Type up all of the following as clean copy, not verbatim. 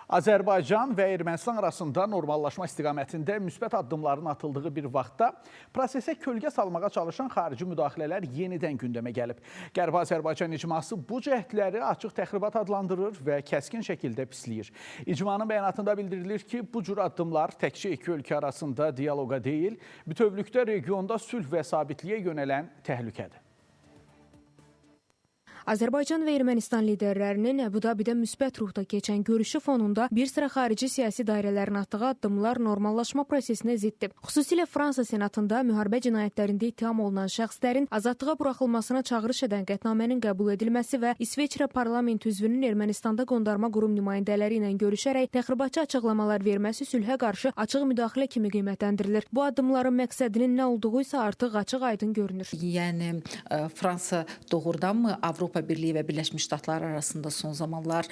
Azərbaycan və Ermənistan arasında normallaşma istiqamətində müsbət addımların atıldığı bir vaxtda prosesə kölgə salmağa çalışan xarici müdaxilələr yenidən gündəmə gəlib. Qərbi Azərbaycan icması bu cəhdləri açıq təxribat adlandırır və kəskin şəkildə pisləyir. İcmanın bəyanatında bildirilir ki, bu cür addımlar təkcə iki ölkə arasında diyaloqa deyil, bütövlükdə regionda sülh və sabitliyə yönələn təhlükədir. Azərbaycan və Ermənistan liderlərinin Əbu-Dabidə müsbət ruhda keçən görüşü fonunda bir sıra xarici siyasi dairələrin atdığı addımlar normallaşma prosesinə ziddir. Xüsusilə Fransa Senatında müharibə cinayətlərində ittiham olunan şəxslərin azadlığa buraxılmasına çağırış edən qətnamənin qəbul edilməsi və İsveçrə parlament üzvünün Ermənistanda qondarma qurum nümayəndələri ilə görüşərək təxribatçı açıqlamalar verməsi sülhə qarşı açıq müdaxilə kimi qiymətləndirilir. Bu addımların məqsədinin nə olduğu isə artıq açıq-aydın görünür. Yəni Fransa doğrudanmı Avropa Birliyi və Birləşmiş Ştatlar arasında son zamanlar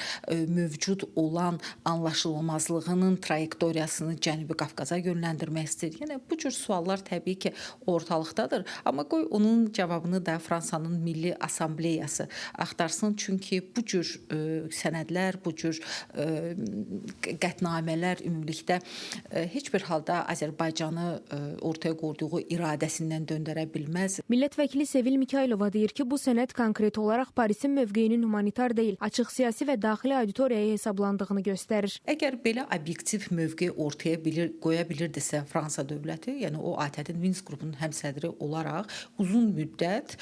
mövcud olan anlaşılmazlığının trayektoriyasını Cənubi Qafqaza yönləndirmək istəyir? Yəni bu cür suallar təbii ki ortalıqdadır, amma qoy onun cavabını da Fransanın Milli Assambleyası axtarsın, çünki bu cür sənədlər, bu cür qətnamələr ümumilikdə heç bir halda Azərbaycanı ortaya qoyduğu iradəsindən döndərə bilməz. Millət vəkili Sevil Mikaylova deyir ki, bu sənəd konkret olaraq Parisin mövqeyinin humanitar deyil, açıq siyasi və daxili auditoriyaya hesablandığını göstərir. Əgər belə obyektiv mövqe ortaya qoya bilirdisə Fransa dövləti, yəni o ATƏT-in Minsk qrupunun həmsədri olaraq uzun müddət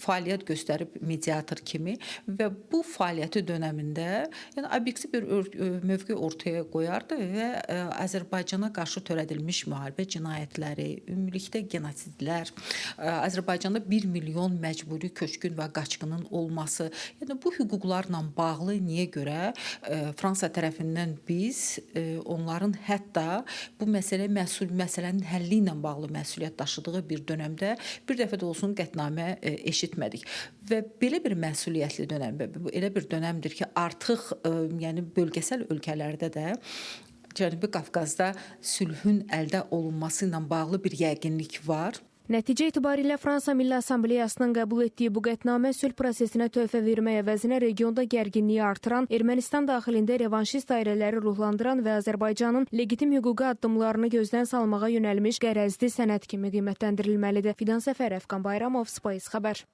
fəaliyyət göstərib mediator kimi və bu fəaliyyəti dönəmində yəni obyektiv bir mövqe ortaya qoyardı və Azərbaycana qarşı törədilmiş müharibə cinayətləri, ümumilikdə genosidlər, Azərbaycanda 1 milyon məcburi köçkün və qaçqının olması, yəni bu hüquqlarla bağlı niyə görə Fransa tərəfindən biz onların hətta bu məsələnin həlli ilə bağlı məsuliyyət daşıdığı bir dönəmdə bir dəfə də olsun qətnamə eşitmədik. Və belə bir məsuliyyətli dönəm, elə bir dönəmdir ki, artıq yəni bölgəsəl ölkələrdə də Cənubi Qafqazda sülhün əldə olunması ilə bağlı bir yəqinlik var. Nəticə etibarilə Fransa Milli Assambleyasının qəbul etdiyi bu qətnamə sülh prosesinə töhfə vermək əvəzinə regionda gərginliyi artıran, Ermənistan daxilində revanşist dairələri ruhlandıran və Azərbaycanın legitim hüquqi addımlarını gözdən salmağa yönəlmiş qərəzli sənəd kimi qiymətləndirilməlidir. Fidan Səfərov, Qan Bayramov, Space xəbər.